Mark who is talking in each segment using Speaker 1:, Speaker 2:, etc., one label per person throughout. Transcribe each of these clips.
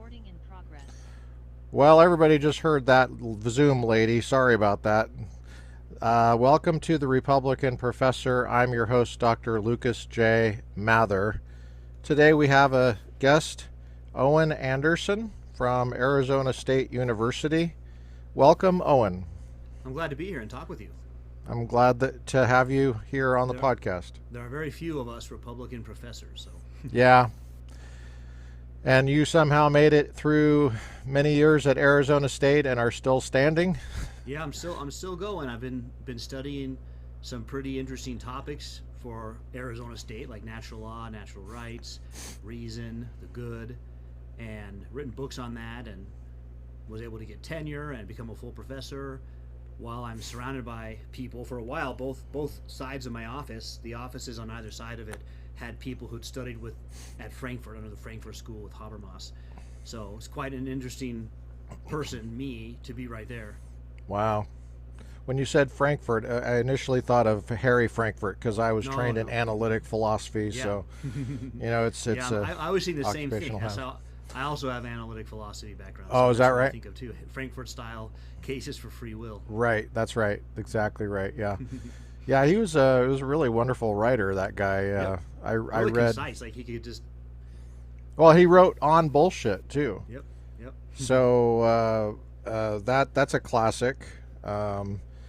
Speaker 1: Recording in progress.
Speaker 2: Well, everybody just heard that Zoom lady. Sorry about that. Welcome to the Republican Professor. I'm your host, Dr. Lucas J. Mather. Today we have a guest, Owen Anderson from Arizona State University. Welcome, Owen.
Speaker 3: I'm glad to be here and talk with you.
Speaker 2: I'm glad to have you here on the
Speaker 3: There,
Speaker 2: podcast.
Speaker 3: there are very few of us Republican professors, so
Speaker 2: Yeah, and you somehow made it through many years at Arizona State and are still standing.
Speaker 3: yeah, I'm still going. I've been studying some pretty interesting topics for Arizona State, like natural law, natural rights, reason, the good, and written books on that, and was able to get tenure and become a full professor. While I'm surrounded by people for a while, both sides of my office, the offices on either side of it, had people who'd studied at Frankfurt under the Frankfurt School with Habermas. So it's quite an interesting person, me, to be right there.
Speaker 2: Wow. When you said Frankfurt, I initially thought of Harry Frankfurt because I was
Speaker 3: No,
Speaker 2: trained in
Speaker 3: no.
Speaker 2: analytic philosophy.
Speaker 3: Yeah.
Speaker 2: So, it's
Speaker 3: Yeah,
Speaker 2: a
Speaker 3: I was thinking the same thing.
Speaker 2: occupational hazard.
Speaker 3: So I also have analytic philosophy background.
Speaker 2: Oh,
Speaker 3: so
Speaker 2: is
Speaker 3: that's
Speaker 2: that
Speaker 3: what I
Speaker 2: right?
Speaker 3: think of too. Frankfurt style cases for free will.
Speaker 2: Right. That's right. Exactly right. Yeah. Yeah. He was a really wonderful writer. That guy.
Speaker 3: Yep.
Speaker 2: I
Speaker 3: Really
Speaker 2: read.
Speaker 3: concise. Like he could just.
Speaker 2: Well, he wrote on bullshit too.
Speaker 3: Yep. Yep.
Speaker 2: So that's a classic.
Speaker 3: Yeah,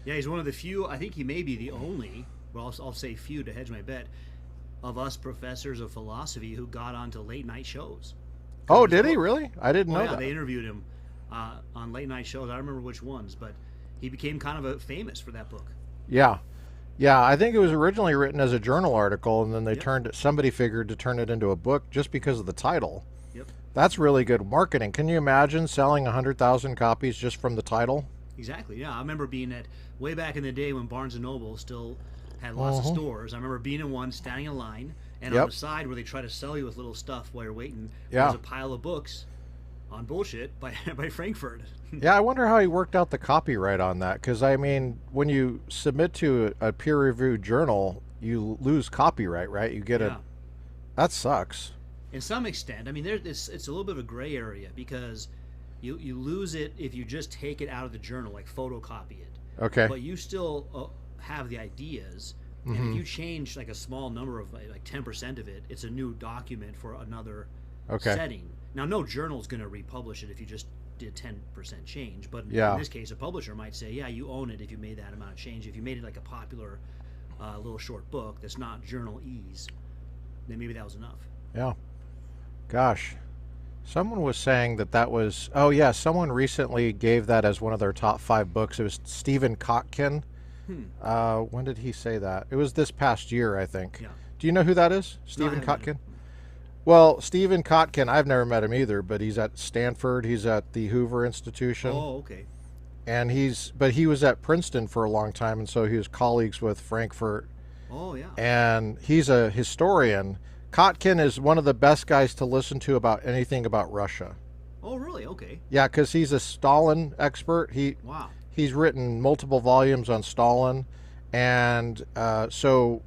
Speaker 3: he's one of the few. I think he may be the only. Well, I'll say few to hedge my bet. Of us professors of philosophy who got onto late night shows.
Speaker 2: Oh, did he really? I didn't know
Speaker 3: Yeah,
Speaker 2: that.
Speaker 3: they interviewed him on late night shows. I don't remember which ones, but he became kind of famous for that book.
Speaker 2: Yeah. Yeah, I think it was originally written as a journal article, and then they
Speaker 3: Yep.
Speaker 2: turned it. Somebody figured to turn it into a book just because of the title.
Speaker 3: Yep.
Speaker 2: That's really good marketing. Can you imagine selling 100,000 copies just from the title?
Speaker 3: Exactly. Yeah, I remember being at way back in the day when Barnes and Noble still had lots of stores. I remember being in one, standing in line, and on
Speaker 2: Yep.
Speaker 3: the side where they try to sell you with little stuff while you're waiting,
Speaker 2: Yeah.
Speaker 3: there's a pile of books on bullshit by by Frankfurt.
Speaker 2: Yeah, I wonder how he worked out the copyright on that. Because I mean, when you submit to a peer-reviewed journal, you lose copyright, right? You get
Speaker 3: Yeah.
Speaker 2: That sucks.
Speaker 3: In some extent, I mean, it's a little bit of a gray area because you lose it if you just take it out of the journal, like photocopy it.
Speaker 2: Okay.
Speaker 3: But you still have the ideas, and if you change like a small number of like 10% of it, it's a new document for another
Speaker 2: Okay.
Speaker 3: setting. Now, no journal is going to republish it if you just did 10% change, but
Speaker 2: Yeah.
Speaker 3: in this case, a publisher might say, yeah, you own it if you made that amount of change. If you made it like a popular little short book that's not journal ease, then maybe that was enough.
Speaker 2: Yeah. Gosh. Someone was saying that was. Oh, yeah. Someone recently gave that as one of their top 5 books. It was Stephen Kotkin. When did he say that? It was this past year, I think.
Speaker 3: Yeah.
Speaker 2: Do you know who that is?
Speaker 3: No, I
Speaker 2: Stephen
Speaker 3: haven't met
Speaker 2: Kotkin?
Speaker 3: him.
Speaker 2: Well, Stephen Kotkin, I've never met him either, but he's at Stanford. He's at the Hoover Institution.
Speaker 3: Oh, okay.
Speaker 2: And he was at Princeton for a long time, and so he was colleagues with Frankfurt.
Speaker 3: Oh, yeah.
Speaker 2: And he's a historian. Kotkin is one of the best guys to listen to about anything about Russia.
Speaker 3: Oh, really? Okay.
Speaker 2: Yeah, because he's a Stalin expert.
Speaker 3: Wow.
Speaker 2: He's written multiple volumes on Stalin, and so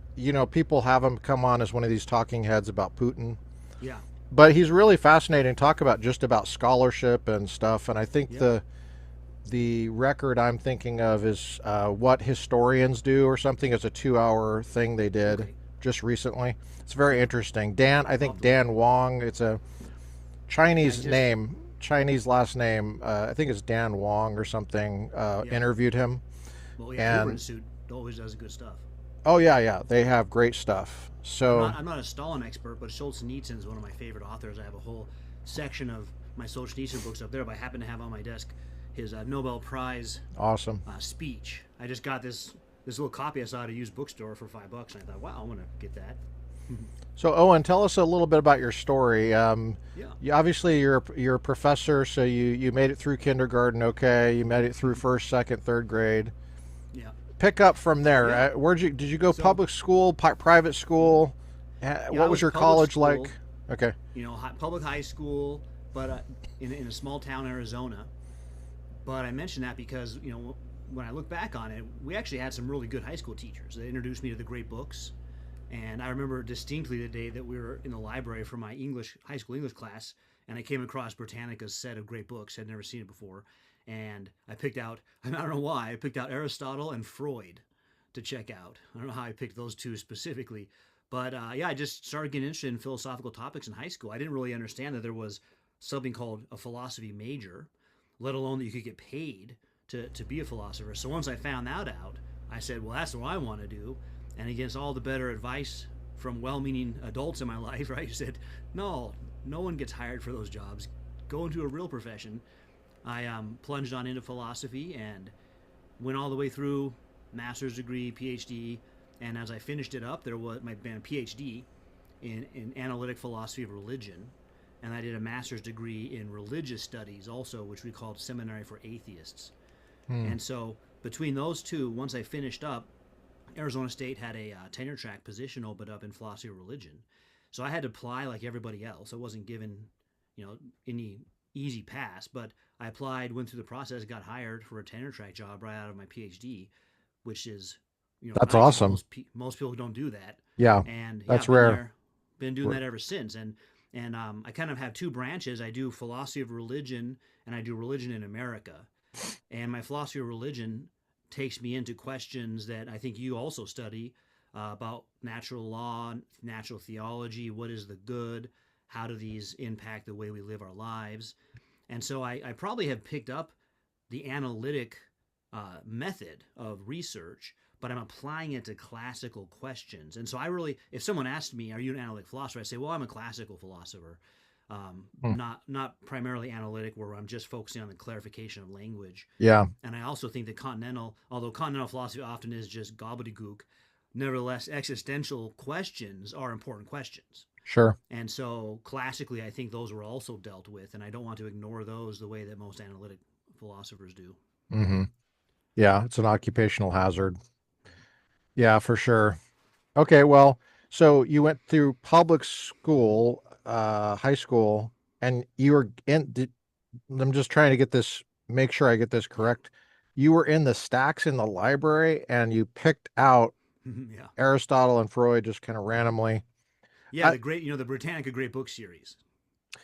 Speaker 2: people have him come on as one of these talking heads about Putin.
Speaker 3: Yeah.
Speaker 2: But he's really fascinating to talk about just about scholarship and stuff. And I think
Speaker 3: Yeah.
Speaker 2: the record I'm thinking of is What Historians Do or something. It's a 2-hour thing they did
Speaker 3: Okay.
Speaker 2: just recently. It's very interesting. I think
Speaker 3: Awesome.
Speaker 2: Dan Wong. It's a Chinese
Speaker 3: just-
Speaker 2: name, Chinese last name. I think it's Dan Wong or something. Interviewed him.
Speaker 3: Well, yeah, Hoover
Speaker 2: And-
Speaker 3: Institute always does good stuff.
Speaker 2: Oh yeah. They have great stuff. So
Speaker 3: I'm not a Stalin expert, but Solzhenitsyn is one of my favorite authors. I have a whole section of my Solzhenitsyn books up there, but I happen to have on my desk his Nobel Prize
Speaker 2: awesome.
Speaker 3: speech. I just got this little copy I saw at a used bookstore for $5, and I thought, wow, I want to get that.
Speaker 2: So Owen, tell us a little bit about your story.
Speaker 3: Yeah.
Speaker 2: Obviously you're a professor, so you made it through kindergarten. Okay, you made it through first, second, third grade.
Speaker 3: Yeah.
Speaker 2: Pick up from there.
Speaker 3: Yeah.
Speaker 2: Did you go
Speaker 3: So-
Speaker 2: public school, private school?
Speaker 3: I
Speaker 2: What was
Speaker 3: was
Speaker 2: your
Speaker 3: public
Speaker 2: college
Speaker 3: school.
Speaker 2: like? Okay.
Speaker 3: Public high school, but in a small town, Arizona. But I mention that because, when I look back on it, we actually had some really good high school teachers. They introduced me to the great books. And I remember distinctly the day that we were in the library for my high school English class, and I came across Britannica's set of great books. I'd never seen it before, and I picked out. I don't know why I picked out Aristotle and Freud to check out. I don't know how I picked those two specifically, but yeah, I just started getting interested in philosophical topics in high school. I didn't really understand that there was something called a philosophy major, let alone that you could get paid to be a philosopher. So once I found that out, I said, well, that's what I want to do. And against all the better advice from well-meaning adults in my life, right, I said, no one gets hired for those jobs. Go into a real profession. I plunged on into philosophy and went all the way through master's degree, Ph.D., and as I finished it up, there was my Ph.D. in analytic philosophy of religion, and I did a master's degree in religious studies also, which we called Seminary for Atheists. And so between those two, once I finished up, Arizona State had a tenure track position opened up in philosophy of religion. So I had to apply like everybody else. I wasn't given, any easy pass, but I applied, went through the process, got hired for a tenure track job right out of my PhD, which is,
Speaker 2: That's
Speaker 3: nice.
Speaker 2: awesome.
Speaker 3: Most people don't do that.
Speaker 2: Yeah,
Speaker 3: And yeah,
Speaker 2: that's
Speaker 3: I've been
Speaker 2: rare.
Speaker 3: there, been doing that ever since. And I kind of have two branches. I do philosophy of religion and I do religion in America. And my philosophy of religion takes me into questions that I think you also study about natural law, natural theology, what is the good, how do these impact the way we live our lives. And so I probably have picked up the analytic method of research, but I'm applying it to classical questions. And so if someone asked me, are you an analytic philosopher? I say, well, I'm a classical philosopher.
Speaker 2: Hmm.
Speaker 3: Not primarily analytic, where I'm just focusing on the clarification of language.
Speaker 2: Yeah,
Speaker 3: And I also think that although continental philosophy often is just gobbledygook, nevertheless, existential questions are important questions.
Speaker 2: sure.
Speaker 3: And so classically, I think those were also dealt with, and I don't want to ignore those the way that most analytic philosophers do.
Speaker 2: Hmm. Yeah, it's an occupational hazard. Yeah, for sure. Okay, well, so you went through public school, high school, and you were I'm just trying to make sure I get this correct. You were in the stacks in the library and you picked out
Speaker 3: Yeah.
Speaker 2: Aristotle and Freud just kind of randomly.
Speaker 3: Yeah,
Speaker 2: I,
Speaker 3: the great, the Britannica Great Book Series.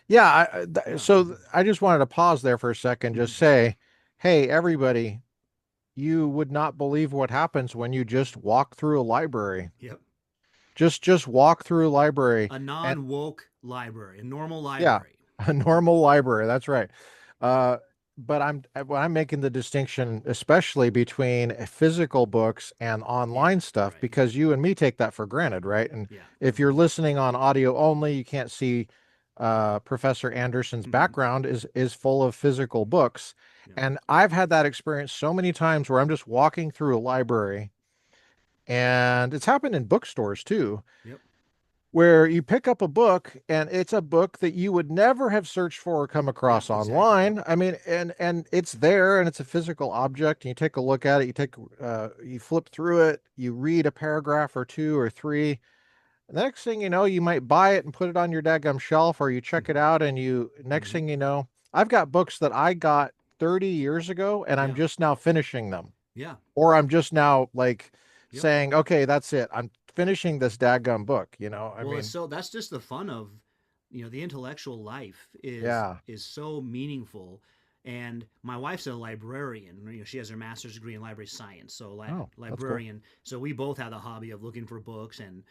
Speaker 2: yeah,
Speaker 3: Yeah.
Speaker 2: so I just wanted to pause there for a second, just say, hey, everybody, you would not believe what happens when you just walk through a library.
Speaker 3: Yep.
Speaker 2: Just walk through a library
Speaker 3: A
Speaker 2: and
Speaker 3: non-woke library, a normal
Speaker 2: yeah,
Speaker 3: library.
Speaker 2: a normal library. That's right. Uh, but I'm making the distinction, especially between physical books and
Speaker 3: Yeah,
Speaker 2: online stuff,
Speaker 3: right.
Speaker 2: because you and me take that for granted, right? And
Speaker 3: Yeah.
Speaker 2: if you're listening on audio only, you can't see Professor Anderson's
Speaker 3: Mm-hmm.
Speaker 2: background is full of physical books.
Speaker 3: Yep.
Speaker 2: And I've had that experience so many times where I'm just walking through a library, and it's happened in bookstores too
Speaker 3: Yep.
Speaker 2: where you pick up a book and it's a book that you would never have searched for or come
Speaker 3: Yeah,
Speaker 2: across
Speaker 3: exactly. Yep.
Speaker 2: online. I mean, and it's there and it's a physical object and you take a look at it, you flip through it, you read a paragraph or two or three. The next thing you know, you might buy it and put it on your daggum shelf or you check it out and next
Speaker 3: Mm-hmm.
Speaker 2: thing you know, I've got books that I got 30 years ago and I'm
Speaker 3: Yeah.
Speaker 2: just now finishing them.
Speaker 3: Yeah.
Speaker 2: Or I'm just now like
Speaker 3: Yep.
Speaker 2: saying, okay, that's it. I'm finishing this daggum book, I
Speaker 3: Well,
Speaker 2: mean,
Speaker 3: that's just the fun of, the intellectual life is
Speaker 2: yeah.
Speaker 3: is so meaningful. And my wife's a librarian. She has her master's degree in library science, so
Speaker 2: Oh, that's cool.
Speaker 3: librarian. So we both have the hobby of looking for books and,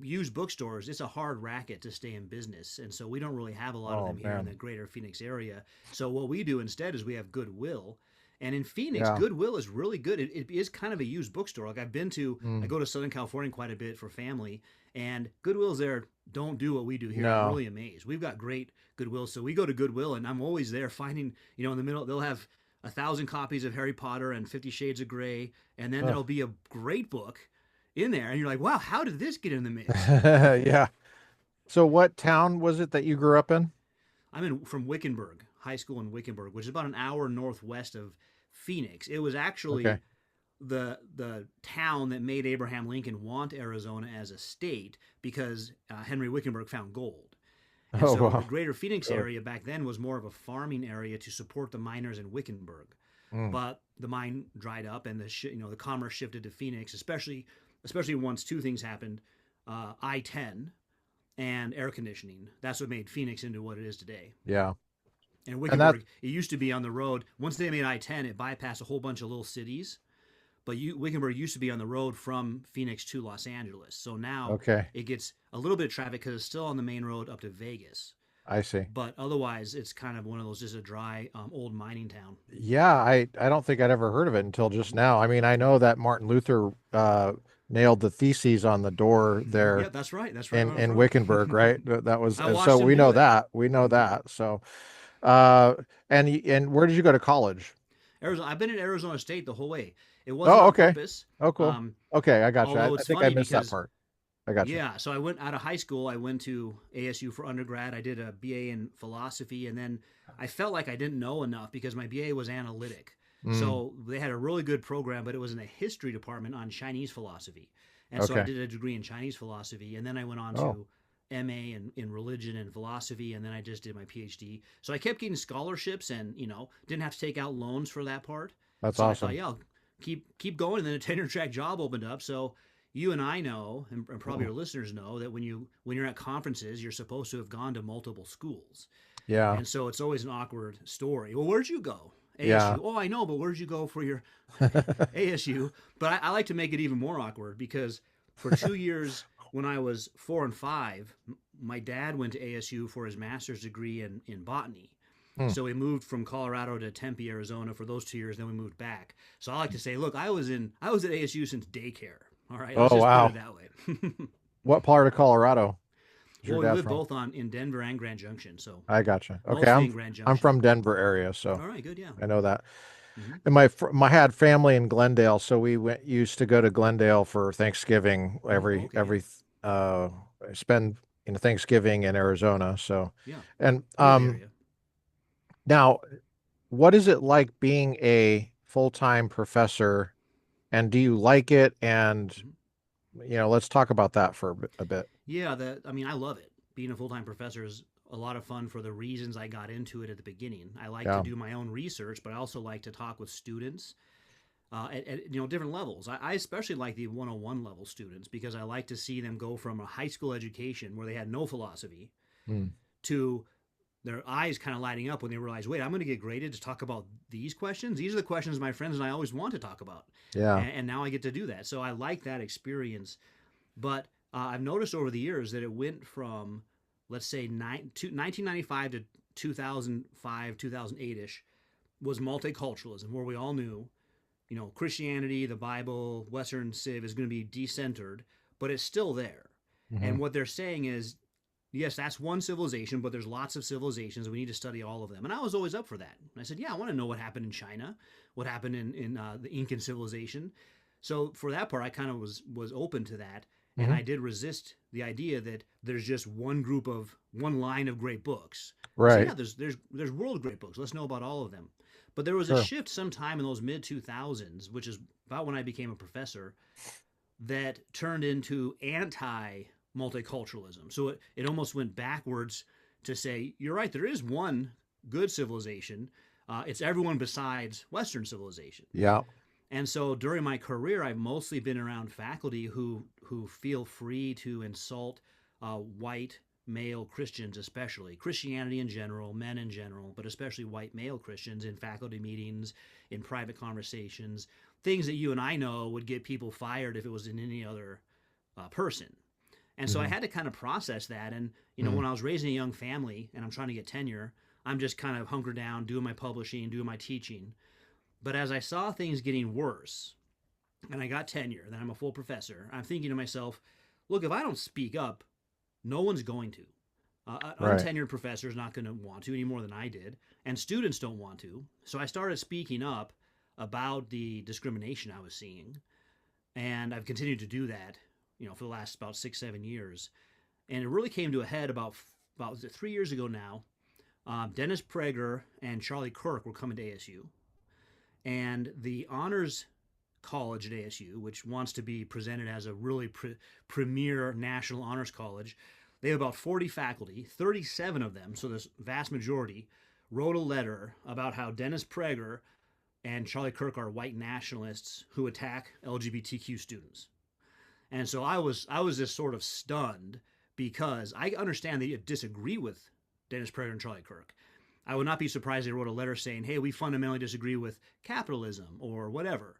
Speaker 3: used bookstores. It's a hard racket to stay in business, and so we don't really have a lot of
Speaker 2: Oh
Speaker 3: them here in the
Speaker 2: man.
Speaker 3: greater Phoenix area. So what we do instead is we have Goodwill. And in Phoenix,
Speaker 2: Yeah.
Speaker 3: Goodwill is really good. It is kind of a used bookstore. Like I
Speaker 2: Mm.
Speaker 3: go to Southern California quite a bit for family, and Goodwill's there don't do what we do here. I'm
Speaker 2: No.
Speaker 3: really amazed. We've got great Goodwill, so we go to Goodwill, and I'm always there finding, in the middle, they'll have 1,000 copies of Harry Potter and 50 Shades of Grey, and then
Speaker 2: Ugh.
Speaker 3: there'll be a great book in there, and you're like, wow, how did this get in the mix?
Speaker 2: Yeah. So what town was it that you grew up in?
Speaker 3: From Wickenburg High School in Wickenburg, which is about an hour northwest of Phoenix. It was
Speaker 2: Okay.
Speaker 3: actually the town that made Abraham Lincoln want Arizona as a state because Henry Wickenburg found gold. And
Speaker 2: Oh
Speaker 3: so the
Speaker 2: wow.
Speaker 3: greater Phoenix
Speaker 2: Oh.
Speaker 3: area back then was more of a farming area to support the miners in Wickenburg.
Speaker 2: Mm.
Speaker 3: But the mine dried up and the commerce shifted to Phoenix, especially once two things happened. I-10 and air conditioning. That's what made Phoenix into what it is today.
Speaker 2: Yeah.
Speaker 3: And
Speaker 2: And that
Speaker 3: Wickenburg, it used to be on the road. Once they made I-10, it bypassed a whole bunch of little cities. But Wickenburg used to be on the road from Phoenix to Los Angeles. So now
Speaker 2: okay.
Speaker 3: it gets a little bit of traffic because it's still on the main road up to Vegas.
Speaker 2: I see.
Speaker 3: But otherwise, it's kind of one of those, just a dry, old mining town.
Speaker 2: Yeah, I don't think I'd ever heard of it until just now. I mean, I know that Martin Luther nailed the theses on the door there
Speaker 3: Yeah, that's right. That's right where I'm
Speaker 2: in
Speaker 3: from.
Speaker 2: Wickenburg, right? That was
Speaker 3: I
Speaker 2: so
Speaker 3: watched him
Speaker 2: we
Speaker 3: do
Speaker 2: know
Speaker 3: it.
Speaker 2: that. We know that. So uh and where did you go to college?
Speaker 3: Arizona. I've been in Arizona State the whole way. It wasn't
Speaker 2: Oh,
Speaker 3: on
Speaker 2: okay.
Speaker 3: purpose.
Speaker 2: Oh, cool.
Speaker 3: Um,
Speaker 2: Okay, I got you.
Speaker 3: Although
Speaker 2: I
Speaker 3: it's
Speaker 2: think I
Speaker 3: funny
Speaker 2: missed that
Speaker 3: because
Speaker 2: part. I got you.
Speaker 3: yeah, so I went out of high school. I went to ASU for undergrad. I did a BA in philosophy, and then I felt like I didn't know enough because my BA was analytic.
Speaker 2: Mm,
Speaker 3: So they had a really good program, but it was in the history department on Chinese philosophy. And so I
Speaker 2: okay.
Speaker 3: did a degree in Chinese philosophy, and then I went on
Speaker 2: Oh,
Speaker 3: to MA in religion and philosophy, and then I just did my PhD. So I kept getting scholarships, and didn't have to take out loans for that part.
Speaker 2: that's
Speaker 3: So I thought,
Speaker 2: awesome.
Speaker 3: yeah, I'll keep going. And then a tenure track job opened up. So you and I know, and probably
Speaker 2: Oh,
Speaker 3: your listeners know, that when you're at conferences, you're supposed to have gone to multiple schools,
Speaker 2: yeah.
Speaker 3: and so it's always an awkward story. Well, where'd you go?
Speaker 2: Yeah.
Speaker 3: ASU. Oh, I know, but where'd you go for your ASU? But I like to make it even more awkward because for 2 years when I was 4 and 5, my dad went to ASU for his master's degree in botany.
Speaker 2: Hmm.
Speaker 3: So we moved from Colorado to Tempe, Arizona for those 2 years. Then we moved back. So I like to say, look, I was at ASU since daycare. All right, let's
Speaker 2: Oh,
Speaker 3: just put it
Speaker 2: wow.
Speaker 3: that way.
Speaker 2: What part of Colorado is your
Speaker 3: Well, we
Speaker 2: dad
Speaker 3: live
Speaker 2: from?
Speaker 3: both in Denver and Grand Junction, so
Speaker 2: I gotcha. Okay,
Speaker 3: mostly in Grand
Speaker 2: I'm
Speaker 3: Junction.
Speaker 2: from Denver area, so
Speaker 3: All right, good, yeah.
Speaker 2: I know that.
Speaker 3: Hmm.
Speaker 2: And my had family in Glendale, so we used to go to Glendale for Thanksgiving
Speaker 3: Oh, okay, yeah,
Speaker 2: every spend Thanksgiving in Arizona. So
Speaker 3: yeah.
Speaker 2: and
Speaker 3: Good area.
Speaker 2: now what is it like being a full-time professor and do you like it? And
Speaker 3: Hmm.
Speaker 2: let's talk about that for a bit.
Speaker 3: Yeah, I mean, I love it. Being a full time professor is a lot of fun for the reasons I got into it at the beginning. I like to
Speaker 2: Yeah.
Speaker 3: do my own research, but I also like to talk with students at different levels. I especially like the 101 level students because I like to see them go from a high school education where they had no philosophy
Speaker 2: Mm.
Speaker 3: to their eyes kind of lighting up when they realize, wait, I'm going to get graded to talk about these questions. These are the questions my friends and I always want to talk about,
Speaker 2: Yeah.
Speaker 3: and now I get to do that. So I like that experience. But I've noticed over the years that it went from, let's say, 1995 to 2005, 2008 ish was multiculturalism, where we all knew, Christianity, the Bible, Western Civ is going to be decentered, but it's still there.
Speaker 2: Hmm.
Speaker 3: And what they're saying is, yes, that's one civilization, but there's lots of civilizations. We need to study all of them. And I was always up for that. I said, yeah, I want to know what happened in China, what happened in the Incan civilization. So for that part, I kind of was open to that. And
Speaker 2: Hmm.
Speaker 3: I did resist the idea that there's just one line of great books. I said,
Speaker 2: Right.
Speaker 3: yeah, there's world great books. Let's know about all of them. But there was a
Speaker 2: Sure.
Speaker 3: shift sometime in those mid 2000s, which is about when I became a professor, that turned into anti multiculturalism. So it almost went backwards to say, you're right, there is one good civilization. It's everyone besides Western civilization.
Speaker 2: Yeah.
Speaker 3: And so during my career, I've mostly been around faculty who feel free to insult white male Christians, especially Christianity in general, men in general, but especially white male Christians in faculty meetings, in private conversations, things that you and I know would get people fired if it was in any other person. And so I
Speaker 2: Hmm.
Speaker 3: had to kind of process that. And,
Speaker 2: Hmm.
Speaker 3: when I was raising a young family and I'm trying to get tenure, I'm just kind of hunkered down, doing my publishing, doing my teaching. But as I saw things getting worse and I got tenure, then I'm a full professor, I'm thinking to myself, look, if I don't speak up, no one's going to. An
Speaker 2: Right.
Speaker 3: untenured professor is not going to want to any more than I did, and students don't want to. So I started speaking up about the discrimination I was seeing, and I've continued to do that, for the last about 6, 7 years. And it really came to a head about 3 years ago now. Dennis Prager and Charlie Kirk were coming to ASU, and the honors college at ASU, which wants to be presented as a really premier national honors college, they have about 40 faculty, 37 of them, so this vast majority, wrote a letter about how Dennis Prager and Charlie Kirk are white nationalists who attack LGBTQ students. And so I was just sort of stunned because I understand that you disagree with Dennis Prager and Charlie Kirk. I would not be surprised if they wrote a letter saying, hey, we fundamentally disagree with capitalism or whatever.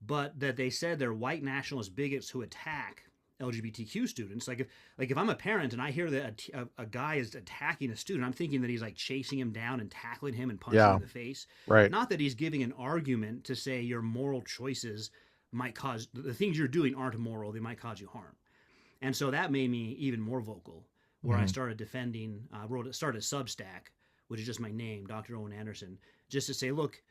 Speaker 3: But that they said they're white nationalist bigots who attack LGBTQ students. Like if I'm a parent and I hear that a guy is attacking a student, I'm thinking that he's like chasing him down and tackling him and punching him in the face.
Speaker 2: Right.
Speaker 3: Not that he's giving an argument to say your moral choices might cause, the things you're doing aren't moral, they might cause you harm. And so that made me even more vocal, where I started defending, started a Substack, which is just my name, Dr. Owen Anderson, just to say, look,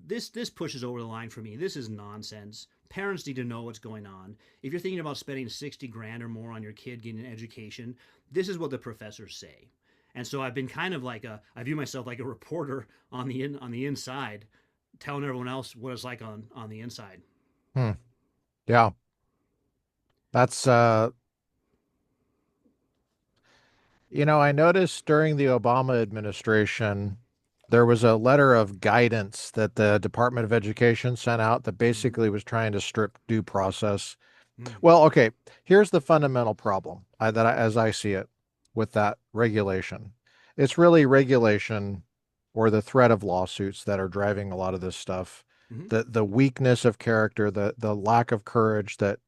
Speaker 3: this pushes over the line for me. This is nonsense. Parents need to know what's going on. If you're thinking about spending 60 grand or more on your kid getting an education, this is what the professors say. And so I've been kind of like I view myself like a reporter on the inside, telling everyone else what it's like on the inside.
Speaker 2: Yeah. That's I noticed during the Obama administration, there was a letter of guidance that the Department of Education sent out that basically was trying to strip due process. Well, okay, here's the fundamental problem as I see it with that regulation. It's really regulation or the threat of lawsuits that are driving a lot of this stuff. The weakness of character, the lack of courage that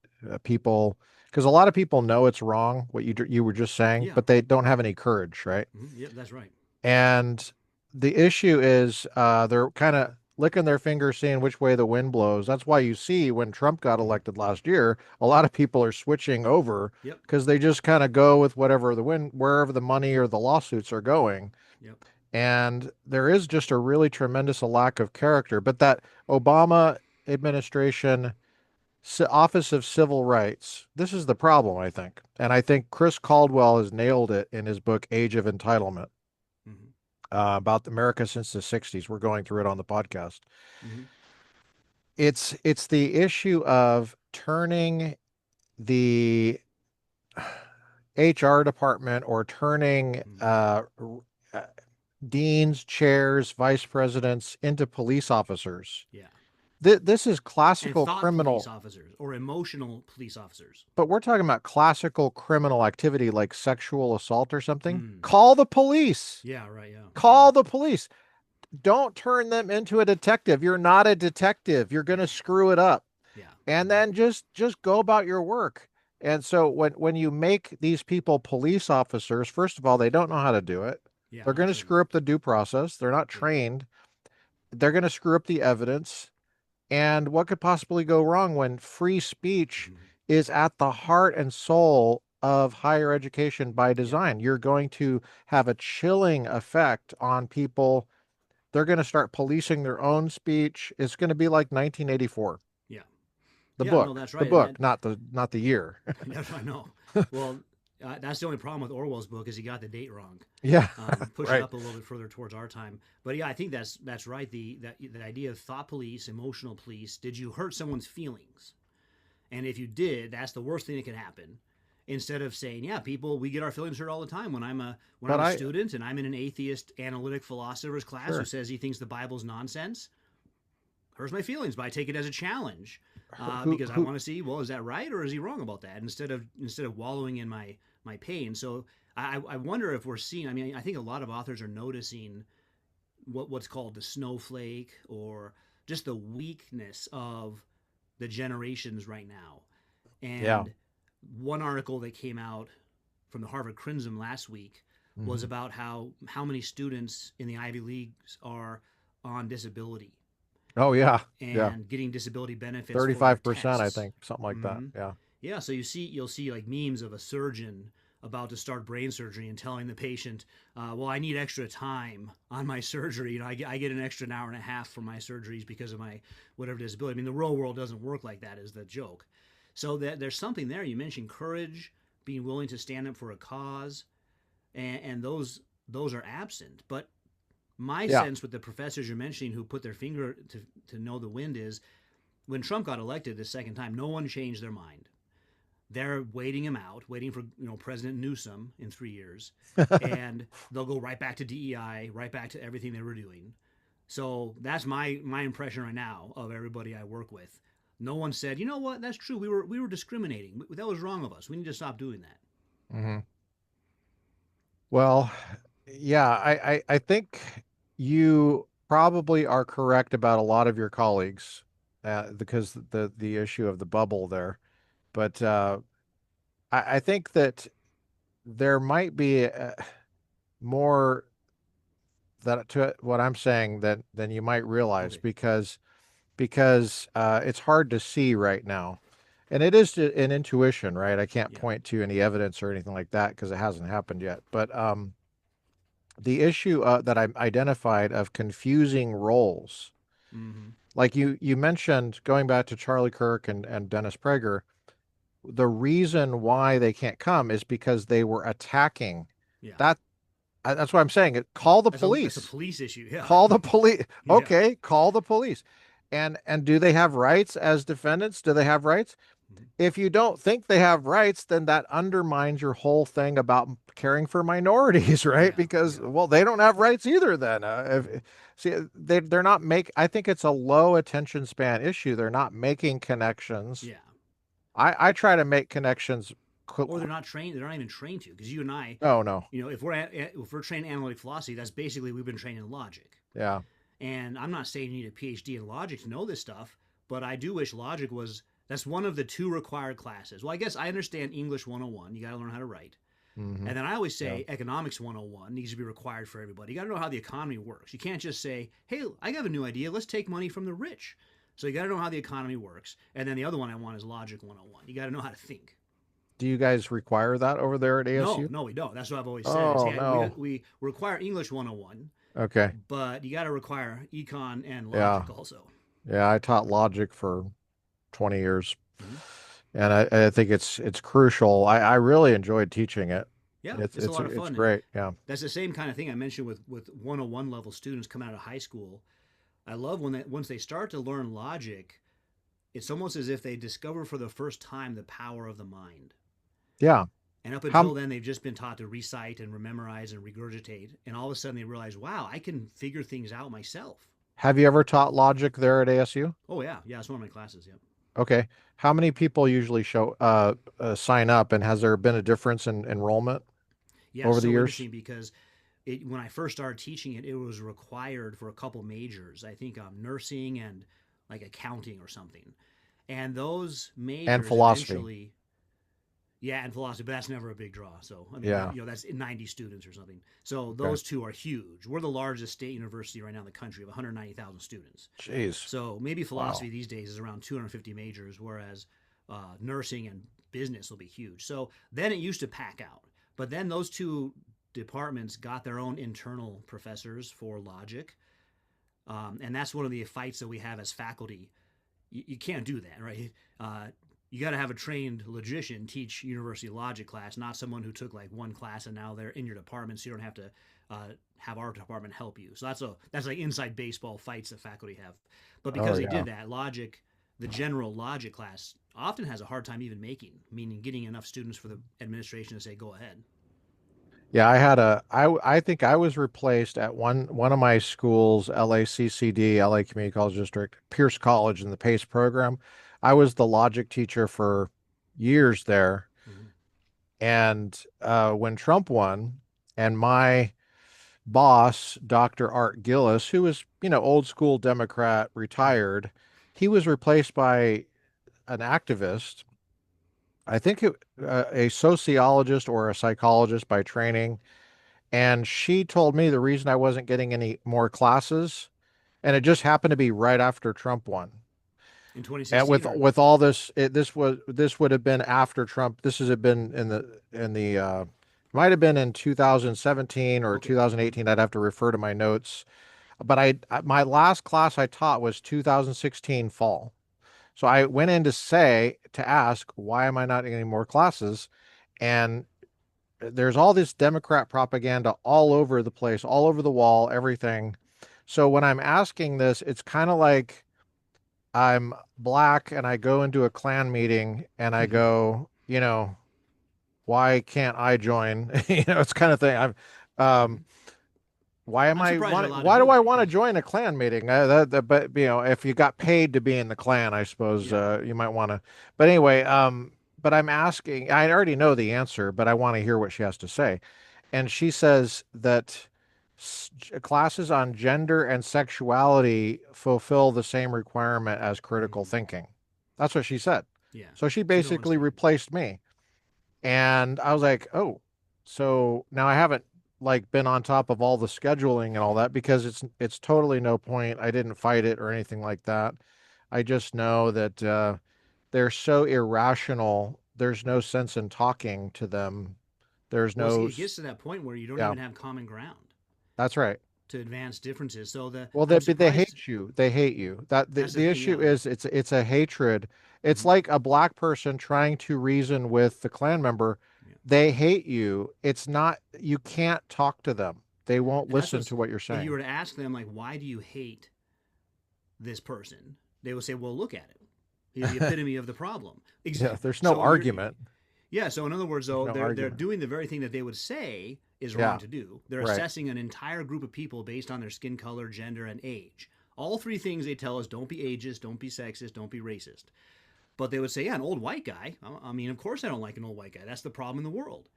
Speaker 2: people, because a lot of people know it's wrong, what you were just saying, but they don't have any courage, right?
Speaker 3: Yeah, that's right.
Speaker 2: And the issue is they're kind of licking their fingers, seeing which way the wind blows. That's why you see when Trump got elected last year, a lot of people are switching over because they just kind of go with whatever the wind, wherever the money or the lawsuits are going. And there is just a really tremendous lack of character. But that Obama administration Office of Civil Rights, this is the problem, I think. And I think Chris Caldwell has nailed it in his book, Age of Entitlement, about America since the 60s. We're going through it on the podcast. It's the issue of turning the HR department or turning deans, chairs, vice presidents into police officers. This is classical criminal
Speaker 3: police officers or emotional police officers.
Speaker 2: But we're talking about classical criminal activity like sexual assault or something. Call the police.
Speaker 3: Yeah, right. Yeah.
Speaker 2: Call the police. Don't turn them into a detective. You're not a detective. You're going to screw it up.
Speaker 3: Yeah.
Speaker 2: And then just go about your work. And so when you make these people police officers, first of all, they don't know how to do it. They're going to screw up the due process. They're not trained. They're going to screw up the evidence. And what could possibly go wrong when free speech is at the heart and soul of higher education by design? You're going to have a chilling effect on people. They're going to start policing their own speech. It's going to be like 1984. The book.
Speaker 3: No, that's right.
Speaker 2: The book, not the year.
Speaker 3: I know. Well, that's the only problem with Orwell's book is he got the date wrong. Push it up a little bit further towards our time. But yeah, I think that's right. The idea of thought police, emotional police. Did you hurt someone's feelings? And if you did, that's the worst thing that could happen. Instead of saying, yeah, people, we get our feelings hurt all the time. When I'm a student and I'm in an atheist analytic philosopher's class who says he thinks the Bible's nonsense, hurts my feelings, but I take it as a challenge because I want to see, well, is that right or is he wrong about that? Instead of wallowing in my pain. So I wonder if we're seeing. I mean, I think a lot of authors are noticing what's called the snowflake or just the weakness of the generations right now. And one article that came out from the Harvard Crimson last week was about how many students in the Ivy Leagues are on disability.
Speaker 2: Oh yeah,
Speaker 3: and getting disability benefits.
Speaker 2: 35%, I think, something like that.
Speaker 3: Yeah. So you'll see like memes of a surgeon about to start brain surgery and telling the patient, "Well, I need extra time on my surgery. You know, I get an extra hour and a half for my surgeries because of my whatever disability." I mean, the real world doesn't work like that. Is the joke? So there's something there. You mentioned courage, being willing to stand up for a cause, and those are absent. But my sense with the professors you're mentioning who put their finger to know the wind is when Trump got elected the second time, no one changed their mind. They're waiting him out, waiting for President Newsom in 3 years, and they'll go right back to DEI, right back to everything they were doing. So that's my impression right now of everybody I work with. No one said, you know what, that's true. We were discriminating. That was wrong of us. We need to stop doing that.
Speaker 2: Hmm. Well, yeah, I think you probably are correct about a lot of your colleagues, because the issue of the bubble there. But I think that there might be more that to what I'm saying than you might realize,
Speaker 3: Okay.
Speaker 2: because it's hard to see right now. And it is an intuition, right? I can't
Speaker 3: Yeah.
Speaker 2: point to any evidence or anything like that because it hasn't happened yet. But the issue that I identified of confusing roles,
Speaker 3: Hmm.
Speaker 2: like you mentioned, going back to Charlie Kirk and Dennis Prager, the reason why they can't come is because they were attacking.
Speaker 3: Yeah.
Speaker 2: That that's what I'm saying. Call the
Speaker 3: That's a
Speaker 2: police.
Speaker 3: police issue. Yeah.
Speaker 2: Call the police.
Speaker 3: Yeah.
Speaker 2: Okay, call the police. And do they have rights as defendants? Do they have rights?
Speaker 3: Mhm.
Speaker 2: If you don't think they have rights, then that undermines your whole thing about caring for minorities, right?
Speaker 3: Yeah.
Speaker 2: Because,
Speaker 3: Yeah.
Speaker 2: well, they don't have rights either then. See, they're not I think it's a low attention span issue. They're not making connections.
Speaker 3: Yeah.
Speaker 2: I try to make connections.
Speaker 3: Or they're not trained. They're not even trained to, because you and I,
Speaker 2: Oh, no.
Speaker 3: if we're trained in analytic philosophy, that's basically we've been trained in logic.
Speaker 2: Yeah.
Speaker 3: And I'm not saying you need a PhD in logic to know this stuff, but I do wish logic was that's one of the two required classes. Well, I guess I understand English 101. You got to learn how to write.
Speaker 2: Hmm.
Speaker 3: And then I always
Speaker 2: Yeah.
Speaker 3: say economics 101 needs to be required for everybody. You got to know how the economy works. You can't just say, "Hey, I have a new idea. Let's take money from the rich." So you got to know how the economy works. And then the other one I want is logic 101. You got to know how to think.
Speaker 2: Do you guys require that over there at
Speaker 3: No,
Speaker 2: ASU?
Speaker 3: no, we don't. That's what I've always said is,
Speaker 2: Oh,
Speaker 3: hey,
Speaker 2: no.
Speaker 3: we require English 101,
Speaker 2: Okay.
Speaker 3: but you got to require econ and
Speaker 2: Yeah.
Speaker 3: logic also.
Speaker 2: Yeah, I taught logic for 20 years.
Speaker 3: Mm-hmm.
Speaker 2: And I think it's crucial. I really enjoyed teaching it.
Speaker 3: Yeah,
Speaker 2: It's
Speaker 3: it's a
Speaker 2: it's
Speaker 3: lot of
Speaker 2: it's
Speaker 3: fun. And
Speaker 2: great. Yeah.
Speaker 3: that's the same kind of thing I mentioned with 101 level students coming out of high school. I love when once they start to learn logic, it's almost as if they discover for the first time the power of the mind.
Speaker 2: Yeah.
Speaker 3: And up
Speaker 2: How
Speaker 3: until then, they've just been taught to recite and memorize and regurgitate. And all of a sudden, they realize, wow, I can figure things out myself.
Speaker 2: have you ever taught logic there at ASU?
Speaker 3: Oh, yeah. Yeah, it's one of my classes. Yeah.
Speaker 2: Okay. How many people usually sign up, and has there been a difference in enrollment
Speaker 3: Yeah, it's
Speaker 2: over the
Speaker 3: so
Speaker 2: years?
Speaker 3: interesting because when I first started teaching it, it was required for a couple majors. I think nursing and like accounting or something. And those
Speaker 2: And
Speaker 3: majors
Speaker 2: philosophy.
Speaker 3: eventually, yeah, and philosophy, but that's never a big draw. So I mean,
Speaker 2: Yeah.
Speaker 3: that's 90 students or something. So
Speaker 2: Okay.
Speaker 3: those two are huge. We're the largest state university right now in the country of 190,000 students.
Speaker 2: Jeez.
Speaker 3: So maybe
Speaker 2: Wow.
Speaker 3: philosophy these days is around 250 majors, whereas nursing and business will be huge. So then it used to pack out, but then those two departments got their own internal professors for logic, and that's one of the fights that we have as faculty. You can't do that, right? You got to have a trained logician teach university logic class, not someone who took like one class and now they're in your department, so you don't have to have our department help you. So that's like inside baseball fights that faculty have. But
Speaker 2: Oh,
Speaker 3: because they
Speaker 2: yeah.
Speaker 3: did that, logic, the general logic class often has a hard time even making, meaning getting enough students for the administration to say go ahead.
Speaker 2: Yeah, I think I was replaced at one of my schools, LACCD, LA Community College District, Pierce College in the PACE program. I was the logic teacher for years there.
Speaker 3: Mm-hmm.
Speaker 2: And when Trump won, and my boss, Dr. Art Gillis, who was, old school Democrat,
Speaker 3: Mm-hmm.
Speaker 2: retired, he was replaced by an activist. I think a sociologist or a psychologist by training. And she told me the reason I wasn't getting any more classes, and it just happened to be right after Trump won.
Speaker 3: In
Speaker 2: And
Speaker 3: 2016
Speaker 2: with
Speaker 3: or
Speaker 2: with all this, this would have been after Trump. This has been in the might have been in 2017 or
Speaker 3: okay. Mm-hmm.
Speaker 2: 2018. I'd have to refer to my notes. But my last class I taught was 2016 fall. So I went in to ask, why am I not getting more classes? And there's all this Democrat propaganda all over the place, all over the wall, everything. So when I'm asking this, it's kind of like I'm black and I go into a Klan meeting and I go, why can't I join? It's kind of thing.
Speaker 3: Mm-hmm. I'm surprised you're allowed to
Speaker 2: Why do
Speaker 3: do
Speaker 2: I
Speaker 3: that
Speaker 2: want to
Speaker 3: because
Speaker 2: join a Klan meeting? But if you got paid to be in the Klan, I suppose
Speaker 3: yeah.
Speaker 2: you might want to. But anyway, but I'm asking, I already know the answer, but I want to hear what she has to say. And she says that classes on gender and sexuality fulfill the same requirement as critical
Speaker 3: Mhm.
Speaker 2: thinking. That's what she said.
Speaker 3: Yeah,
Speaker 2: So she
Speaker 3: to no
Speaker 2: basically
Speaker 3: extent.
Speaker 2: replaced me. And I was like, oh, so now I haven't like been on top of all the scheduling and all that because it's totally no point. I didn't fight it or anything like that. I just know that they're so irrational. There's no sense in talking to them. There's
Speaker 3: Well, see,
Speaker 2: no,
Speaker 3: it gets to that point where you don't
Speaker 2: yeah,
Speaker 3: even have common ground
Speaker 2: that's right.
Speaker 3: to advance differences. So
Speaker 2: Well,
Speaker 3: I'm
Speaker 2: they
Speaker 3: surprised.
Speaker 2: hate you. They hate you. That
Speaker 3: That's the
Speaker 2: the
Speaker 3: thing.
Speaker 2: issue
Speaker 3: Yeah.
Speaker 2: is it's a hatred. It's
Speaker 3: Hmm.
Speaker 2: like a black person trying to reason with the Klan member.
Speaker 3: Yeah.
Speaker 2: They hate you. It's not, you can't talk to them. They won't
Speaker 3: And that's
Speaker 2: listen
Speaker 3: what's,
Speaker 2: to what you're
Speaker 3: if you
Speaker 2: saying.
Speaker 3: were to ask them, like, why do you hate this person? They will say, well, look at it. He's the epitome of the problem.
Speaker 2: Yeah, there's no
Speaker 3: So you're,
Speaker 2: argument.
Speaker 3: yeah. So in other words,
Speaker 2: There's
Speaker 3: though,
Speaker 2: no
Speaker 3: they're
Speaker 2: argument.
Speaker 3: doing the very thing that they would say is wrong
Speaker 2: Yeah,
Speaker 3: to do. They're
Speaker 2: right.
Speaker 3: assessing an entire group of people based on their skin color, gender, and age. All three things they tell us: don't be ageist, don't be sexist, don't be racist. But they would say, yeah, an old white guy. I mean, of course I don't like an old white guy. That's the problem in the world.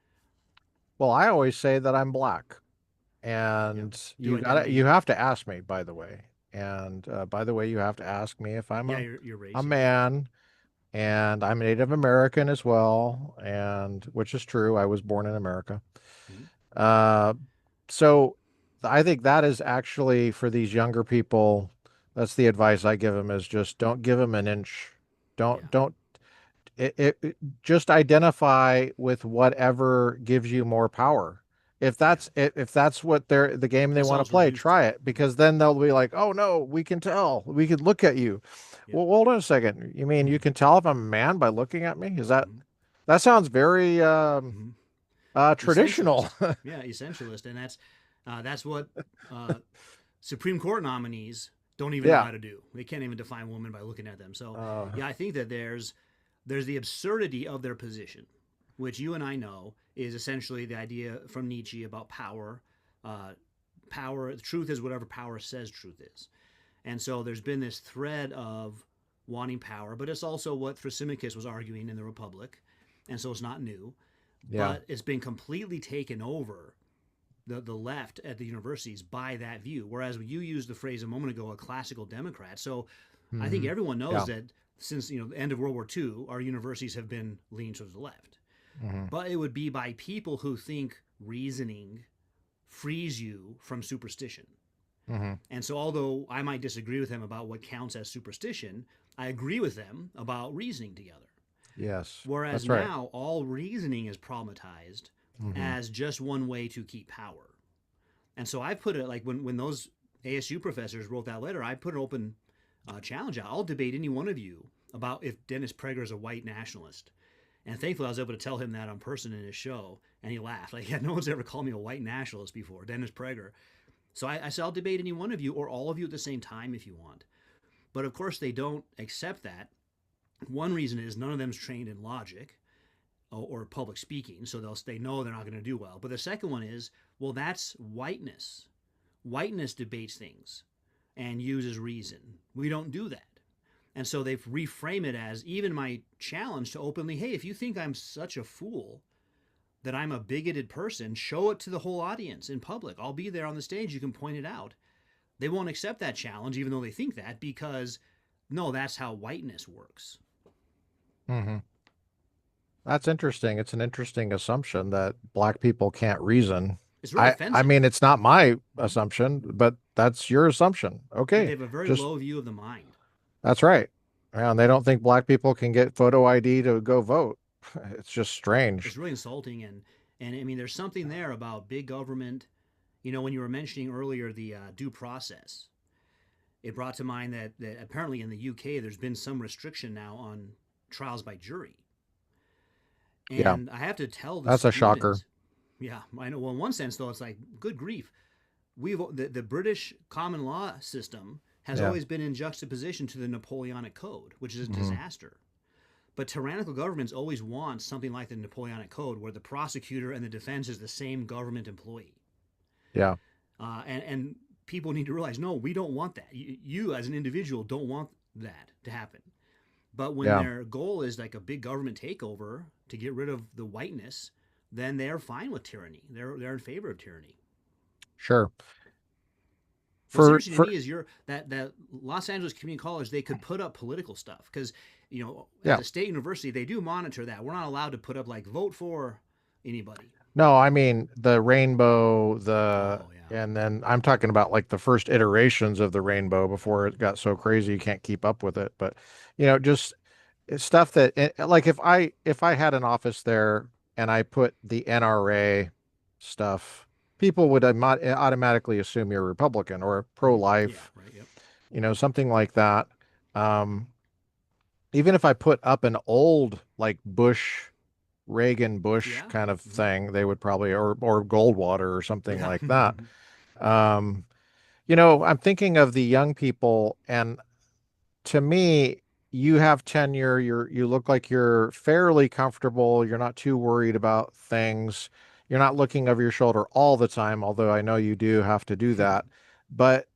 Speaker 2: Well, I always say that I'm black.
Speaker 3: Yep.
Speaker 2: And
Speaker 3: Do
Speaker 2: you
Speaker 3: identity.
Speaker 2: have to ask me, by the way. And by the way, you have to ask me if I'm
Speaker 3: Yeah, your
Speaker 2: a
Speaker 3: race. Yeah.
Speaker 2: man, and I'm Native American as well, and which is true. I was born in America.
Speaker 3: Mm-hmm.
Speaker 2: Uh, so I think that is actually for these younger people, that's the advice I give them is just don't give them an inch.
Speaker 3: Yeah.
Speaker 2: Don't just identify with whatever gives you more power.
Speaker 3: Yeah.
Speaker 2: If that's what they're the game they
Speaker 3: That's
Speaker 2: want
Speaker 3: all
Speaker 2: to
Speaker 3: it's
Speaker 2: play,
Speaker 3: reduced to.
Speaker 2: try it
Speaker 3: Mm-hmm.
Speaker 2: because then they'll be like, "Oh no, we can tell. We can look at you."
Speaker 3: Yep.
Speaker 2: Well, hold on a second. You mean you can tell if I'm a man by looking at me? Is
Speaker 3: Mm-hmm.
Speaker 2: that sounds very
Speaker 3: Mm-hmm.
Speaker 2: traditional.
Speaker 3: Essentialist. Yeah, essentialist, and that's what uh, Supreme Court nominees don't even know
Speaker 2: Yeah.
Speaker 3: how to do. They can't even define woman by looking at them. So
Speaker 2: Uh,
Speaker 3: yeah, I think that there's the absurdity of their position, which you and I know is essentially the idea from Nietzsche about power. Uh, Power, truth is whatever power says truth is. And so there's been this thread of wanting power, but it's also what Thrasymachus was arguing in the Republic. And so it's not new,
Speaker 2: yeah.
Speaker 3: but it's been completely taken over the left at the universities by that view. Whereas you used the phrase a moment ago, a classical Democrat. So I think
Speaker 2: Hmm.
Speaker 3: everyone knows
Speaker 2: Yeah.
Speaker 3: that since the end of World War II, our universities have been leaning towards the left.
Speaker 2: Hmm.
Speaker 3: But it would be by people who think reasoning frees you from superstition.
Speaker 2: Hmm.
Speaker 3: And so, although I might disagree with them about what counts as superstition, I agree with them about reasoning together.
Speaker 2: Yes.
Speaker 3: Whereas
Speaker 2: That's right.
Speaker 3: now, all reasoning is problematized
Speaker 2: Hmm.
Speaker 3: as just one way to keep power. And so I put it like when those ASU professors wrote that letter, I put an open challenge out. I'll debate any one of you about if Dennis Prager is a white nationalist. And thankfully, I was able to tell him that in person in his show, and he laughed. Like, yeah, no one's ever called me a white nationalist before, Dennis Prager. So I said, I'll debate any one of you or all of you at the same time if you want. But of course, they don't accept that. One reason is none of them's trained in logic or public speaking, so they know they're not going to do well. But the second one is, well, that's whiteness. Whiteness debates things and uses reason. We don't do that. And so they've reframed it as even my challenge to openly, hey, if you think I'm such a fool, that I'm a bigoted person, show it to the whole audience in public. I'll be there on the stage. You can point it out. They won't accept that challenge, even though they think that, because no, that's how whiteness works.
Speaker 2: Hmm. That's interesting. It's an interesting assumption that black people can't reason.
Speaker 3: It's really
Speaker 2: I mean,
Speaker 3: offensive.
Speaker 2: it's not my
Speaker 3: Mhm.
Speaker 2: assumption, but that's your assumption.
Speaker 3: Yeah, they
Speaker 2: Okay.
Speaker 3: have a very
Speaker 2: Just
Speaker 3: low view of the mind.
Speaker 2: that's right. Yeah, and they don't think black people can get photo ID to go vote. It's just
Speaker 3: It's
Speaker 2: strange.
Speaker 3: really insulting, and I mean, there's something there about big government. When you were mentioning earlier the due process, it brought to mind that apparently in the UK there's been some restriction now on trials by jury.
Speaker 2: Yeah,
Speaker 3: And I have to tell the
Speaker 2: that's a shocker.
Speaker 3: students, yeah, I know. Well, in one sense, though, it's like, good grief. The British common law system has
Speaker 2: Yeah.
Speaker 3: always been in juxtaposition to the Napoleonic Code, which is a
Speaker 2: Hmm.
Speaker 3: disaster. But tyrannical governments always want something like the Napoleonic Code, where the prosecutor and the defense is the same government employee.
Speaker 2: Yeah.
Speaker 3: And people need to realize, no, we don't want that. You as an individual don't want that to happen. But when
Speaker 2: Yeah,
Speaker 3: their goal is like a big government takeover to get rid of the whiteness, then they're fine with tyranny. They're in favor of tyranny.
Speaker 2: sure.
Speaker 3: What's
Speaker 2: For
Speaker 3: interesting to
Speaker 2: for
Speaker 3: me is that Los Angeles Community College, they could put up political stuff because at
Speaker 2: yeah.
Speaker 3: the state university they do monitor that. We're not allowed to put up like vote for anybody.
Speaker 2: No, I mean the rainbow,
Speaker 3: Oh yeah.
Speaker 2: and then I'm talking about like the first iterations of the rainbow before it got so crazy you can't keep up with it. But just it's stuff that like if I had an office there and I put the NRA stuff, people would automatically assume you're a Republican or
Speaker 3: Yeah.
Speaker 2: pro-life,
Speaker 3: Right. Yep.
Speaker 2: something like that. Um, Even if I put up an old like Reagan Bush
Speaker 3: Yeah.
Speaker 2: kind of
Speaker 3: Hmm.
Speaker 2: thing, they would probably or Goldwater or something
Speaker 3: Yeah.
Speaker 2: like that. Um, I'm thinking of the young people, and to me, you have tenure, you look like you're fairly comfortable, you're not too worried about things. You're not looking over your shoulder all the time, although I know you do have to do that. But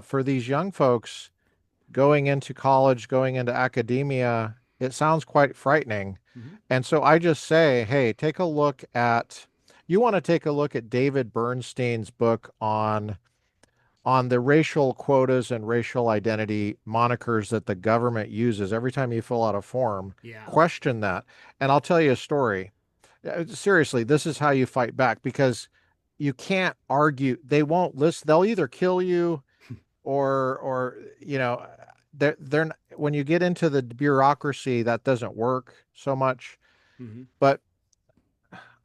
Speaker 2: for these young folks going into college, going into academia, it sounds quite frightening.
Speaker 3: Hmm.
Speaker 2: And so I just say, hey, you want to take a look at David Bernstein's book on the racial quotas and racial identity monikers that the government uses every time you fill out a form.
Speaker 3: Yeah.
Speaker 2: Question that. And I'll tell you a story. Seriously, this is how you fight back because you can't argue. They won't listen. They'll either kill you or when you get into the bureaucracy, that doesn't work so much.
Speaker 3: Hmm.
Speaker 2: But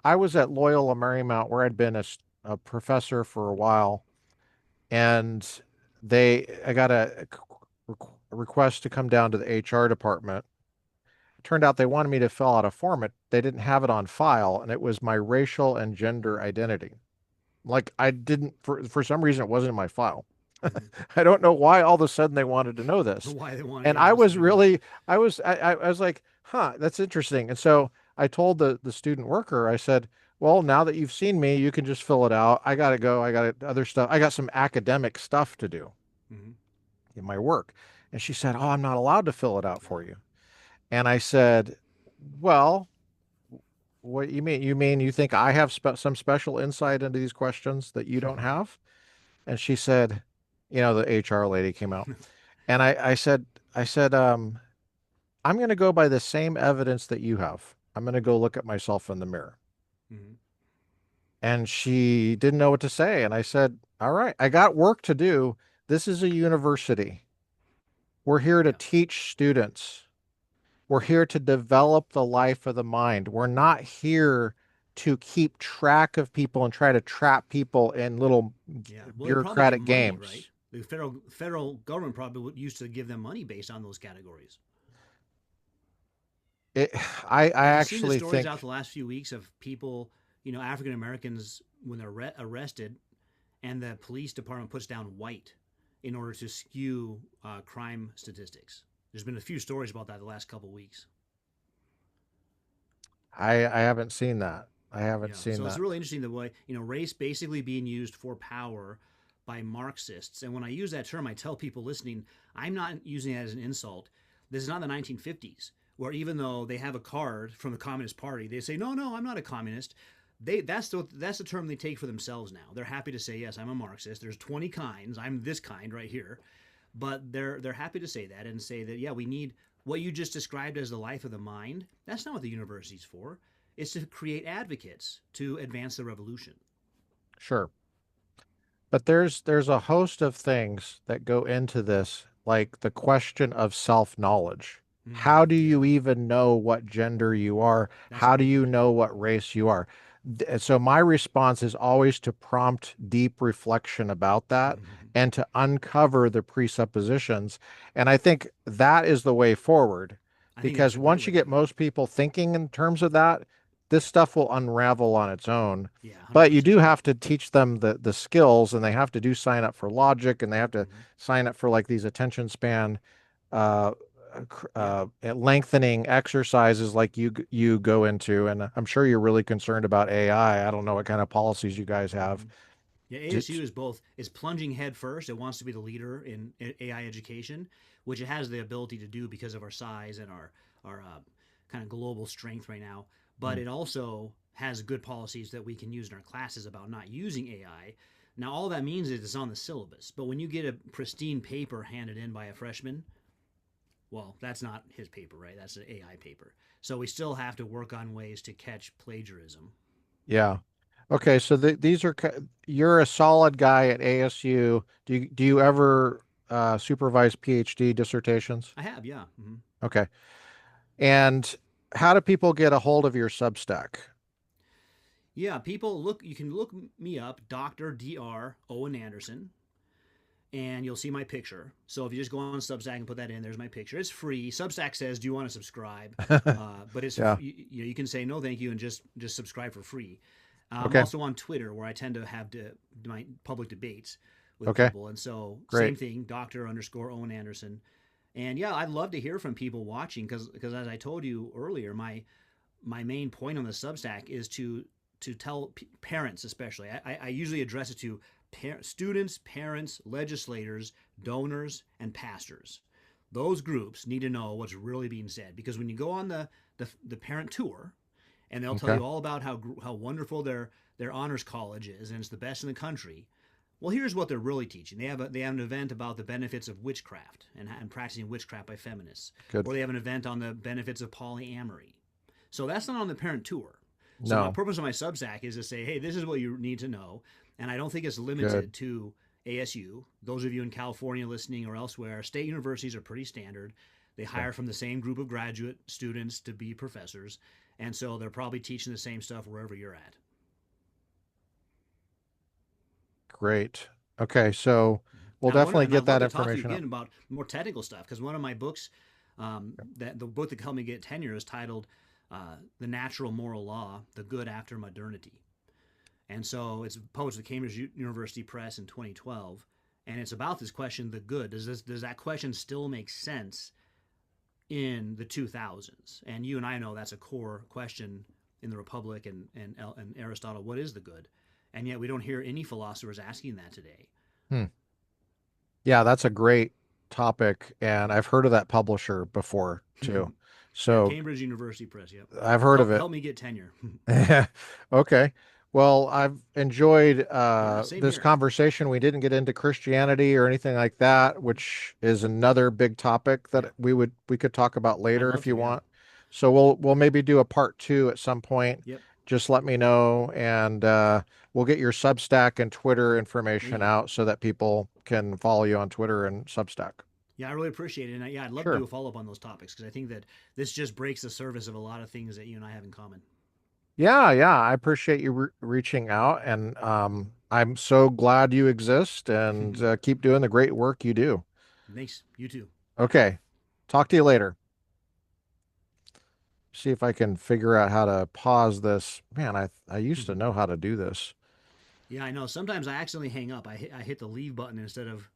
Speaker 2: I was at Loyola Marymount where I'd been a professor for a while, and I got a request to come down to the HR department. It turned out they wanted me to fill out a form. They didn't have it on file, and it was my racial and gender identity. Like I didn't for some reason it wasn't in my file.
Speaker 3: Hmm.
Speaker 2: I don't know why all of a sudden they wanted to know this.
Speaker 3: Why they want?
Speaker 2: And
Speaker 3: Yeah.
Speaker 2: I
Speaker 3: What's the
Speaker 2: was
Speaker 3: big deal?
Speaker 2: really, I was like, huh, that's interesting. And so I told the student worker, I said, well, now that you've seen me, you can just fill it out. I got to go. I got other stuff. I got some academic stuff to do
Speaker 3: Hmm.
Speaker 2: in my work. And she said, oh, I'm not allowed to fill it out for
Speaker 3: Oh.
Speaker 2: you. And I said, well, what you mean? You mean you think I have some special insight into these questions that you don't have? And she said, the HR lady came out. And I said, I'm going to go by the same evidence that you have. I'm going to go look at myself in the mirror.
Speaker 3: Hmm.
Speaker 2: And she didn't know what to say. And I said, all right, I got work to do. This is a university. We're here to
Speaker 3: Yeah.
Speaker 2: teach students. We're here to develop the life of the mind. We're not here to keep track of people and try to trap people in little
Speaker 3: Yeah. Well, they probably get
Speaker 2: bureaucratic
Speaker 3: money, right?
Speaker 2: games.
Speaker 3: The federal government probably used to give them money based on those categories.
Speaker 2: It, I
Speaker 3: Have you seen the
Speaker 2: actually
Speaker 3: stories out
Speaker 2: think
Speaker 3: the last few weeks of people, African Americans when they're arrested, and the police department puts down white in order to skew crime statistics? There's been a few stories about that the last couple of weeks.
Speaker 2: I haven't seen that. I haven't
Speaker 3: Yeah,
Speaker 2: seen
Speaker 3: so it's
Speaker 2: that.
Speaker 3: really interesting the way race basically being used for power by Marxists. And when I use that term, I tell people listening, I'm not using it as an insult. This is not the 1950s, where even though they have a card from the Communist Party, they say, no, no, I'm not a communist. That's the term they take for themselves now. They're happy to say, yes, I'm a Marxist. There's 20 kinds. I'm this kind right here, but they're happy to say that and say that, yeah, we need what you just described as the life of the mind. That's not what the university's for. It's to create advocates to advance the revolution.
Speaker 2: Sure. But there's a host of things that go into this, like the question of self-knowledge. How do you
Speaker 3: Yeah,
Speaker 2: even know what gender you are?
Speaker 3: that's a
Speaker 2: How do
Speaker 3: big
Speaker 2: you
Speaker 3: one.
Speaker 2: know what race you are? So my response is always to prompt deep reflection about that and to uncover the presuppositions. And I think that is the way forward,
Speaker 3: I think that's
Speaker 2: because
Speaker 3: a great
Speaker 2: once
Speaker 3: way
Speaker 2: you
Speaker 3: to
Speaker 2: get
Speaker 3: go.
Speaker 2: most people thinking in terms of that, this stuff will unravel on its own.
Speaker 3: Yeah, one hundred
Speaker 2: But you do
Speaker 3: percent.
Speaker 2: have to teach them the skills, and they have to sign up for logic, and they have to
Speaker 3: Mm-hmm.
Speaker 2: sign up for like these attention span uh,
Speaker 3: Yeah,
Speaker 2: lengthening exercises like you go into. And I'm sure you're really concerned about AI. I don't know what kind of policies you guys have.
Speaker 3: mm-hmm. Yeah,
Speaker 2: Did,
Speaker 3: ASU is plunging head first. It wants to be the leader in AI education, which it has the ability to do because of our size and our kind of global strength right now. But
Speaker 2: hmm,
Speaker 3: it also has good policies that we can use in our classes about not using AI. Now, all that means is it's on the syllabus. But when you get a pristine paper handed in by a freshman, well, that's not his paper, right? That's an AI paper. So we still have to work on ways to catch plagiarism.
Speaker 2: yeah. Okay, so these are you're a solid guy at ASU. Do you ever supervise PhD dissertations?
Speaker 3: I have, yeah.
Speaker 2: Okay. And how do people get a hold of your Substack?
Speaker 3: Yeah, people look. You can look me up, Dr. Owen Anderson, and you'll see my picture. So if you just go on Substack and put that in, there's my picture. It's free. Substack says, "Do you want to subscribe?" But it's
Speaker 2: Yeah.
Speaker 3: you can say no, thank you, and just subscribe for free. I'm
Speaker 2: Okay.
Speaker 3: also on Twitter where I tend to have my public debates with
Speaker 2: Okay.
Speaker 3: people, and so
Speaker 2: Great.
Speaker 3: same thing, Dr. _Owen Anderson. And yeah, I'd love to hear from people watching because as I told you earlier, my main point on the Substack is to tell parents, especially. I usually address it to students, parents, legislators, donors, and pastors. Those groups need to know what's really being said because when you go on the parent tour, and they'll tell
Speaker 2: Okay.
Speaker 3: you all about how wonderful their honors college is and it's the best in the country. Well, here's what they're really teaching. They have an event about the benefits of witchcraft and practicing witchcraft by feminists,
Speaker 2: Good.
Speaker 3: or they have an event on the benefits of polyamory. So that's not on the parent tour. So my
Speaker 2: No.
Speaker 3: purpose of my Substack is to say, hey, this is what you need to know, and I don't think it's
Speaker 2: Good.
Speaker 3: limited to ASU. Those of you in California listening or elsewhere, state universities are pretty standard. They
Speaker 2: Okay.
Speaker 3: hire from the same group of graduate students to be professors, and so they're probably teaching the same stuff wherever you're at.
Speaker 2: Great. Okay. So we'll definitely
Speaker 3: And I'd
Speaker 2: get
Speaker 3: love
Speaker 2: that
Speaker 3: to talk to you
Speaker 2: information
Speaker 3: again
Speaker 2: up.
Speaker 3: about more technical stuff because one of my books, that the book that helped me get tenure is titled "The Natural Moral Law: The Good After Modernity." And so it's published at Cambridge University Press in 2012, and it's about this question: the good. Does that question still make sense in the 2000s? And you and I know that's a core question in the Republic and Aristotle. What is the good? And yet we don't hear any philosophers asking that today.
Speaker 2: Hmm. Yeah, that's a great topic, and I've heard of that publisher before too.
Speaker 3: Yeah,
Speaker 2: So
Speaker 3: Cambridge University Press. Yep.
Speaker 2: I've heard of it.
Speaker 3: Help me get tenure.
Speaker 2: Okay. Well, I've enjoyed
Speaker 3: Yeah, same
Speaker 2: this
Speaker 3: here.
Speaker 2: conversation. We didn't get into Christianity or anything like that, which is another big topic
Speaker 3: Yeah,
Speaker 2: that we could talk about
Speaker 3: I'd
Speaker 2: later
Speaker 3: love
Speaker 2: if you
Speaker 3: to. Yeah.
Speaker 2: want. So we'll maybe do a part two at some point.
Speaker 3: Yep.
Speaker 2: Just let me know, and we'll get your Substack and Twitter
Speaker 3: Thank
Speaker 2: information
Speaker 3: you.
Speaker 2: out so that people can follow you on Twitter and Substack.
Speaker 3: Yeah, I really appreciate it. And yeah, I'd love to
Speaker 2: Sure.
Speaker 3: do a follow up on those topics because I think that this just breaks the surface of a lot of things that you and I have in common.
Speaker 2: Yeah, yeah, I appreciate you reaching out, and I'm so glad you exist, and keep doing the great work you do.
Speaker 3: Thanks. You too. Bye.
Speaker 2: Okay, talk to you later. See if I can figure out how to pause this. Man, I used to know how to do this.
Speaker 3: Yeah, I know. Sometimes I accidentally hang up. I hit the leave button instead of.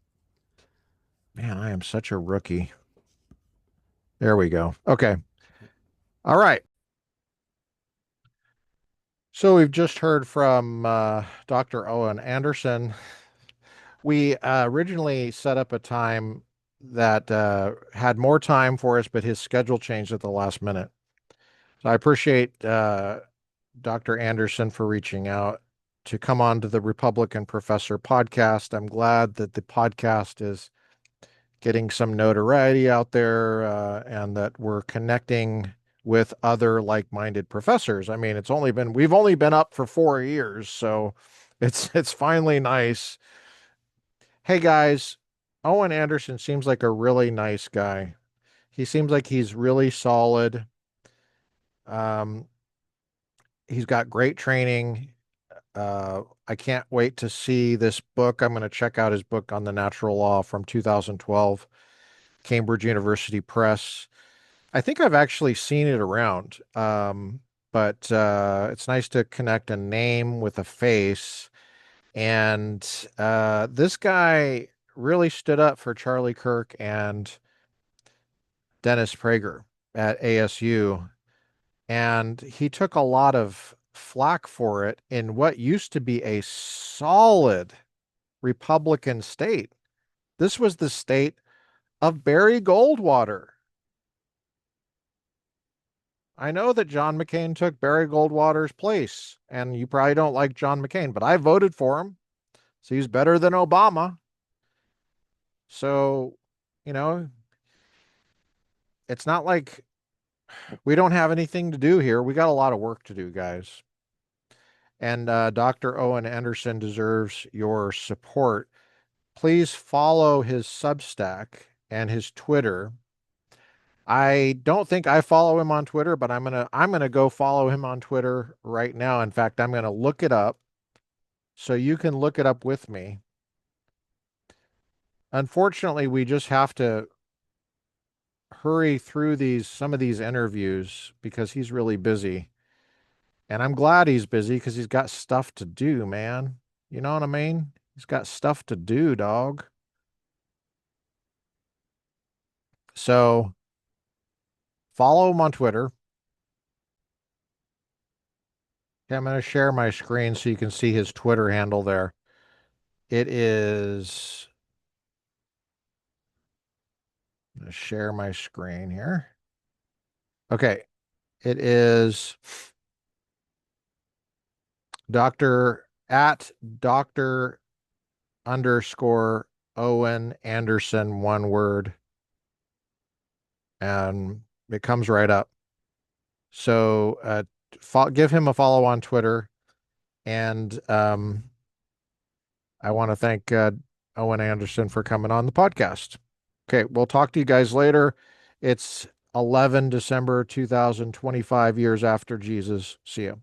Speaker 2: Man, I am such a rookie. There we go. Okay. All right. So we've just heard from Dr. Owen Anderson. We originally set up a time that had more time for us, but his schedule changed at the last minute. So I appreciate Dr. Anderson for reaching out to come on to the Republican Professor podcast. I'm glad that the podcast is getting some notoriety out there and that we're connecting with other like-minded professors. I mean, we've only been up for 4 years, so it's finally nice. Hey guys, Owen Anderson seems like a really nice guy. He seems like he's really solid. Um, he's got great training. I can't wait to see this book. I'm going to check out his book on the natural law from 2012, Cambridge University Press. I think I've actually seen it around, but it's nice to connect a name with a face. And this guy really stood up for Charlie Kirk and Dennis Prager at ASU. And he took a lot of flack for it in what used to be a solid Republican state. This was the state of Barry Goldwater. I know that John McCain took Barry Goldwater's place, and you probably don't like John McCain, but I voted for him, so he's better than Obama. So, you know, it's not like we don't have anything to do here. We got a lot of work to do, guys. And Dr. Owen Anderson deserves your support. Please follow his Substack and his Twitter. I don't think I follow him on Twitter, but I'm gonna go follow him on Twitter right now. In fact, I'm gonna look it up so you can look it up with me. Unfortunately, we just have to hurry through some of these interviews because he's really busy. And I'm glad he's busy because he's got stuff to do, man. You know what I mean? He's got stuff to do, dog. So follow him on Twitter. Okay, I'm going to share my screen so you can see his Twitter handle there. It is, I'm going to share my screen here. Okay, it is Dr. underscore Owen Anderson, one word, and it comes right up. So give him a follow on Twitter, and I want to thank Owen Anderson for coming on the podcast. Okay, we'll talk to you guys later. It's 11 December 2025, years after Jesus. See you.